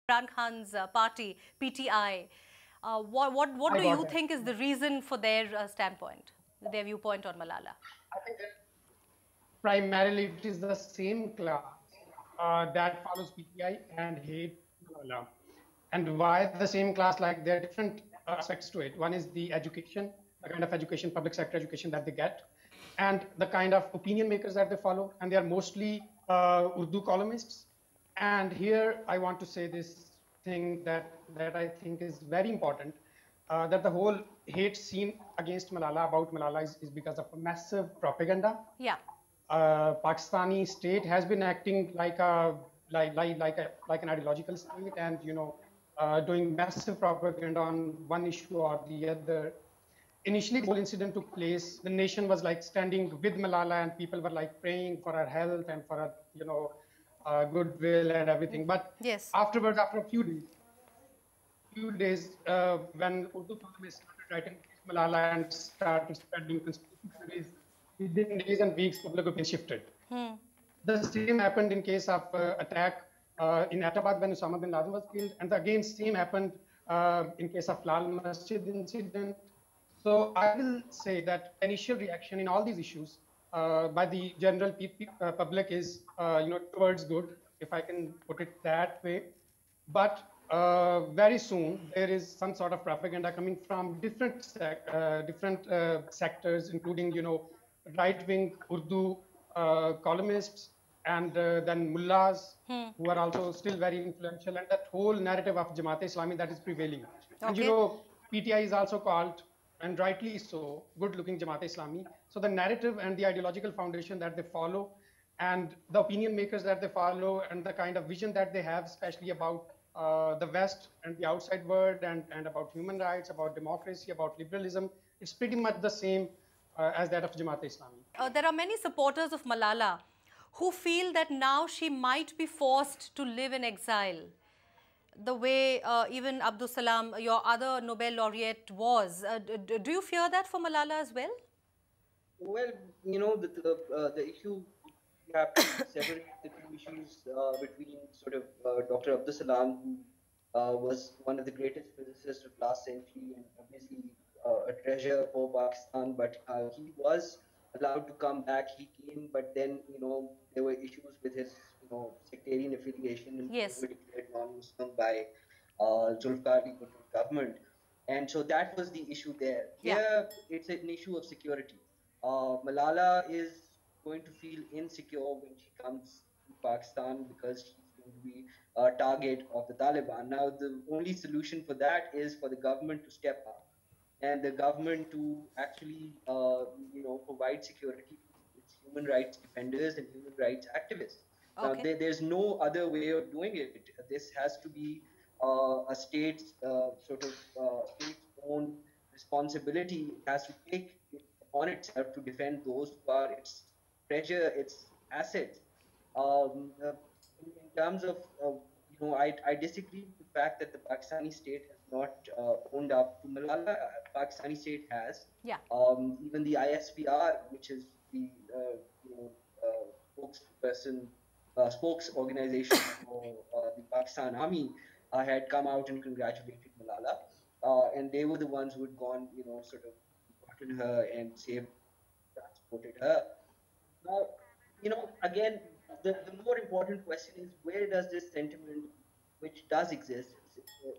Imran Khan's party, PTI. What I do got you that. think is the reason for their standpoint, their viewpoint on Malala? I think that primarily it is the same class that follows PTI and hate Malala. And why the same class? Like there are different aspects to it. One is the education, the kind of education, public sector education that they get, and the kind of opinion makers that they follow. And they are mostly Urdu columnists. And here I want to say this thing that I think is very important. That the whole hate scene against Malala about Malala is because of a massive propaganda. Yeah. Pakistani state has been acting like a like an ideological state, and doing massive propaganda on one issue or the other. Initially, the whole incident took place. The nation was like standing with Malala, and people were like praying for her health and for her goodwill and everything. But Yes. afterwards, after a few days, when Urdu columnists started writing against Malala and started spreading conspiracy theories, within days and weeks, public opinion shifted. Hmm. The same happened in case of attack in Atabad when Osama bin Laden was killed, and again same happened in case of Lal Masjid incident. So I will say that initial reaction in all these issues by the general public is towards good, if I can put it that way. But very soon there is some sort of propaganda coming from different sectors, including right-wing Urdu columnists and then mullahs Hmm. who are also still very influential, and that whole narrative of Jamaat-e-Islami that is prevailing. And Okay. PTI is also called, and rightly so, good-looking Jamaat-e-Islami. So the narrative and the ideological foundation that they follow, and the opinion makers that they follow, and the kind of vision that they have, especially about the West and the outside world, and about human rights, about democracy, about liberalism, it's pretty much the same as that of Jamaat-e-Islami. There are many supporters of Malala who feel that now she might be forced to live in exile, the way even Abdul Salam, your other Nobel laureate, was. Do you fear that for Malala as well? Well, the issue, you have to separate the two issues between sort of Dr. Abdul Salam, who was one of the greatest physicists of last century and obviously a treasure for Pakistan, but he was allowed to come back. He came, but then there were issues with his sectarian affiliation, and they Yes. were declared non-Muslim by Zulfikar Ali Bhutto's government. And so that was the issue there. Yeah. Here, it's an issue of security. Malala is going to feel insecure when she comes to Pakistan because she's going to be a target of the Taliban. Now, the only solution for that is for the government to step up and the government to actually, provide security to its human rights defenders and human rights activists. Now, Okay. there's no other way of doing it. This has to be a state's state's own responsibility. It has to take it upon itself to defend those who are its treasure, its assets. Um, uh, in terms of, I disagree with the fact that the Pakistani state has not owned up to Malala. Pakistani state has. Yeah. Even the ISPR, which is the spokesperson, spokes organization for the Pakistan Army, had come out and congratulated Malala, and they were the ones who had gone, sort of gotten her and saved, transported her. Now, again, the more important question is, where does this sentiment, which does exist,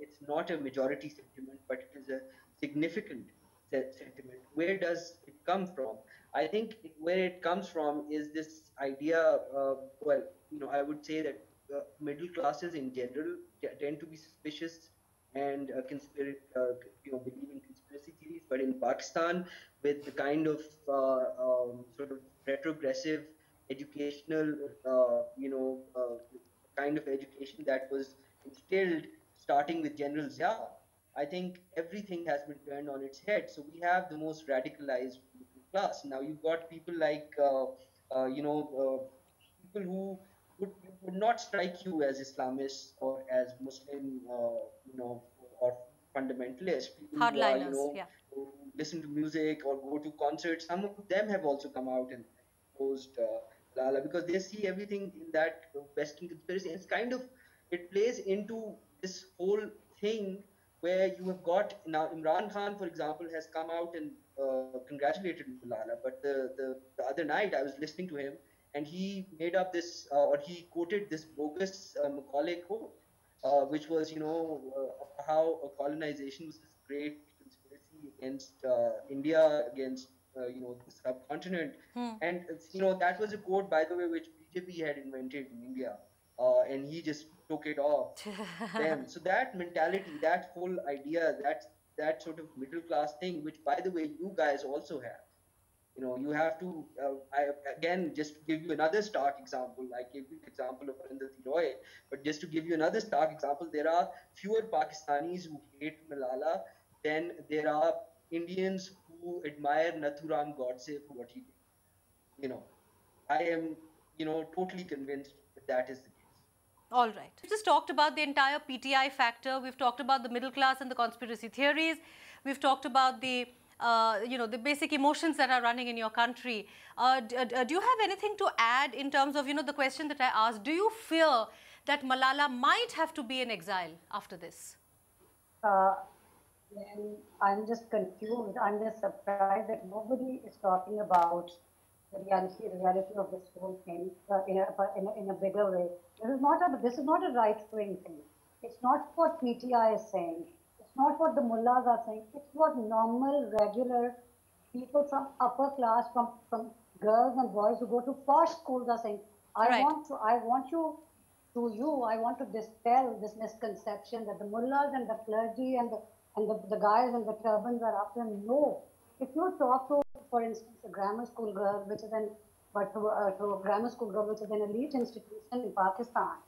it's not a majority sentiment, but it is a significant sentiment, where does it come from? I think where it comes from is this idea, I would say that middle classes in general tend to be suspicious and believe in conspiracy theories. But in Pakistan, with the kind of sort of retrogressive educational, kind of education that was instilled starting with General Zia, I think everything has been turned on its head. So we have the most radicalized middle class. Now you've got people like, people who would not strike you as Islamists or as Muslim, or fundamentalists. People who are, Hardliners. Yeah. who listen to music or go to concerts. Some of them have also come out and opposed Lala because they see everything in that Western conspiracy. And it's kind of, it plays into this whole thing where you have got now Imran Khan, for example, has come out and congratulated Malala. But the other night I was listening to him, and he made up this or he quoted this bogus Macaulay quote, which was, how colonization was this great conspiracy against India, against the subcontinent, and that was a quote, by the way, which BJP had invented in India, and he just took it off them. So that mentality, that whole idea, that sort of middle class thing, which by the way you guys also have. You have to. I again just to give you another stark example. I gave you the example of Arundhati Roy, but just to give you another stark example, there are fewer Pakistanis who hate Malala than there are Indians who admire Nathuram Godse for what he did. I am, totally convinced that that is the case. All right. We've just talked about the entire PTI factor. We've talked about the middle class and the conspiracy theories. We've talked about the, the basic emotions that are running in your country. Do you have anything to add in terms of, the question that I asked? Do you fear that Malala might have to be in exile after this? I'm just confused. I'm just surprised that nobody is talking about the reality of this whole thing in a bigger way. This is not a right-wing thing. It's not what PTI is saying. It's not what the mullahs are saying. It's what normal, regular people from upper class, from girls and boys who go to posh schools are saying. I want to dispel this misconception that the mullahs and the clergy and the guys and the turbans are after him. No. If you talk to, for instance, a grammar school girl, which is an elite institution in Pakistan,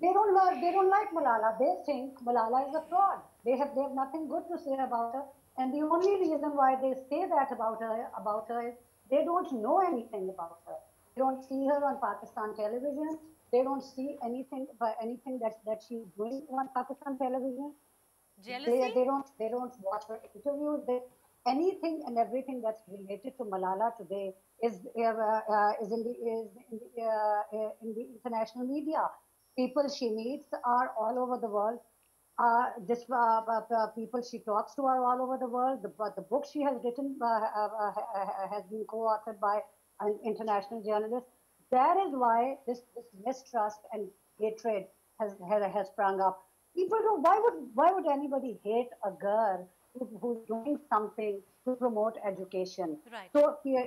they don't like Malala. They think Malala is a fraud. They have nothing good to say about her, and the only reason why they say that about her is they don't know anything about her. They don't see her on Pakistan television. They don't see anything that she's doing on Pakistan television. Jealousy? They don't watch her interviews. Anything and everything that's related to Malala today is in the international media. People she meets are all over the world. People she talks to are all over the world. The book she has written has been co-authored by an international journalist. That is why this mistrust and hatred has sprung up. People don't. Why would anybody hate a girl who's doing something to promote education? Right. So here,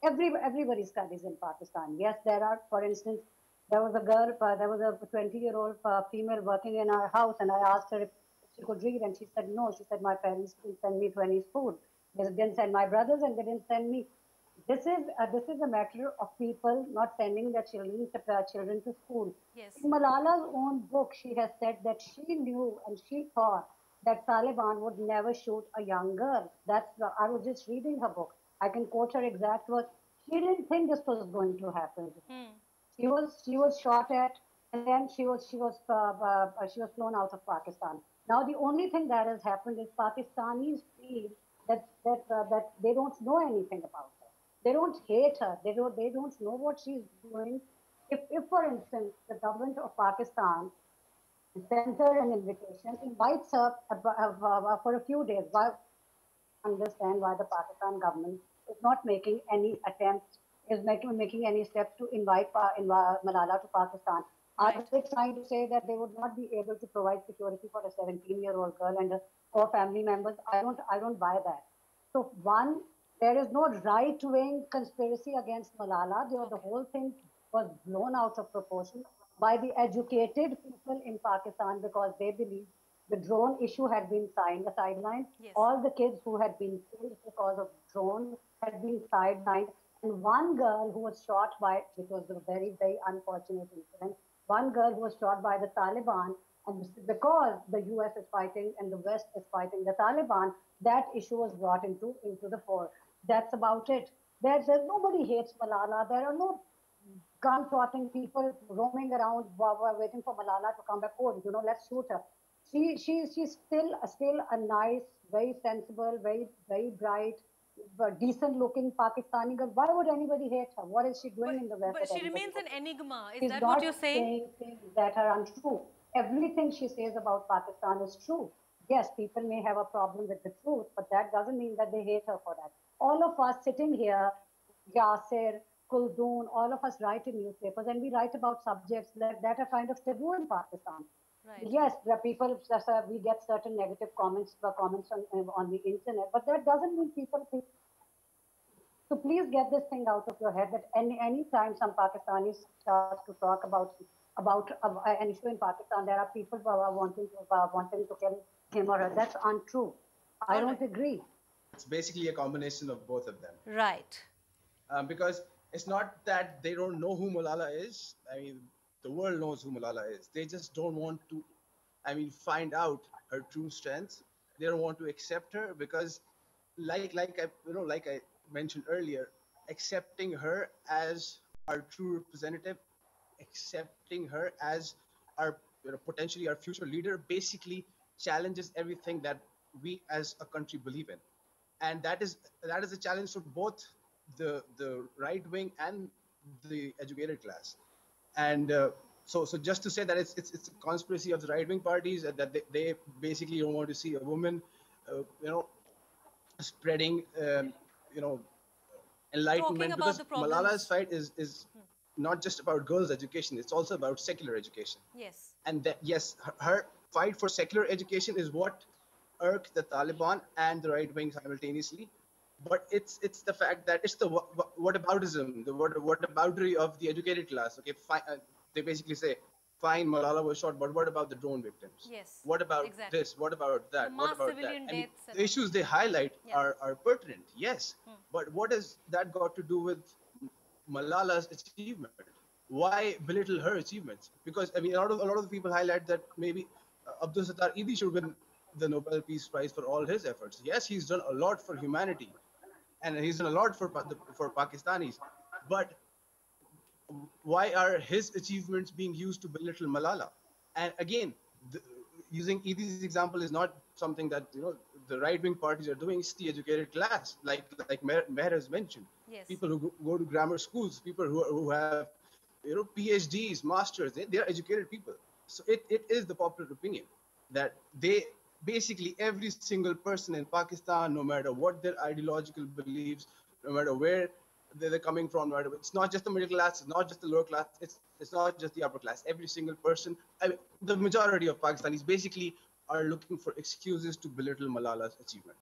everybody studies in Pakistan. Yes, there are. For instance, there was a girl. There was a 20-year-old female working in our house, and I asked her if she could read, and she said no. She said my parents didn't send me to any school. They didn't send my brothers, and they didn't send me. This is a matter of people not sending their children to school. Yes. In Malala's own book, she has said that she knew and she thought that Taliban would never shoot a young girl. I was just reading her book. I can quote her exact words. She didn't think this was going to happen. She was shot at, and then she was flown out of Pakistan. Now the only thing that has happened is Pakistanis feel that they don't know anything about her. They don't hate her. They don't know what she's doing. If for instance, the government of Pakistan sends her an invitation, invites her for a few days, understand why the Pakistan government is not making any attempts, is making any steps to invite Malala to Pakistan. Right. Are they trying to say that they would not be able to provide security for a 17-year-old girl and her family members? I don't buy that. So one, there is no right-wing conspiracy against Malala. The whole thing was blown out of proportion by the educated people in Pakistan because they believe the drone issue had been sidelined. Yes. All the kids who had been killed because of drone had been sidelined. And one girl who was shot which was a very, very unfortunate incident, one girl who was shot by the Taliban, and because the US is fighting and the West is fighting the Taliban, that issue was brought into the fore. That's about it. There's nobody hates Malala. There are no gun-toting people roaming around waiting for Malala to come back. Oh, let's shoot her. She's still a nice, very sensible, very, very bright, decent-looking Pakistani girl. Why would anybody hate her? What is she doing in the West? But she remains an enigma. Is She's that not what you're saying? Things that are untrue. everything she says about Pakistan is true. Yes, people may have a problem with the truth, but that doesn't mean that they hate her for that. All of us sitting here, Yasir, Kuldoon, all of us write in newspapers and we write about subjects that are kind of taboo in Pakistan. Right. Yes, the people, we get certain negative comments on the internet, but that doesn't mean people think. So please get this thing out of your head that any time some Pakistanis starts to talk about an issue in Pakistan, there are people who are wanting to kill him or her. That's untrue. I All don't right. agree. It's basically a combination of both of them. Right. Because it's not that they don't know who Malala is. I mean, the world knows who Malala is. They just don't want to, I mean, find out her true strengths. They don't want to accept her because, like I mentioned earlier, accepting her as our true representative, accepting her as our potentially our future leader, basically challenges everything that we as a country believe in, and that is a challenge for both the right wing and the educated class. And so just to say that it's a conspiracy of the right wing parties, that they basically don't want to see a woman, you know, spreading, you know, Talking enlightenment, about because the Malala's problems. fight is not just about girls' education; it's also about secular education. Yes. And that, yes, her fight for secular education is what irked the Taliban and the right wing simultaneously. But it's the fact that it's the whataboutism, the whataboutery of the educated class. Okay, fine, they basically say, fine, Malala was shot, but what about the drone victims? Yes. What about Exactly. this? What about The that? What mass about that? civilian I mean, deaths and the all. issues they highlight Yeah. are pertinent, yes, but what has that got to do with Malala's achievement? Why belittle her achievements? Because I mean, a lot of the people highlight that maybe Abdul Sattar Idi should win the Nobel Peace Prize for all his efforts. Yes, he's done a lot for humanity, and he's done a lot for Pakistanis. But why are his achievements being used to belittle Malala? And again, the, using Edi's example is not something that the right wing parties are doing. It's the educated class, like Meher has mentioned. Yes. People who go to grammar schools, people who have PhDs, masters. They are educated people. So it is the popular opinion that they basically every single person in Pakistan, no matter what their ideological beliefs, no matter where they're coming from, right? It's not just the middle class, it's not just the lower class, it's not just the upper class. Every single person, I mean, the majority of Pakistanis basically are looking for excuses to belittle Malala's achievement.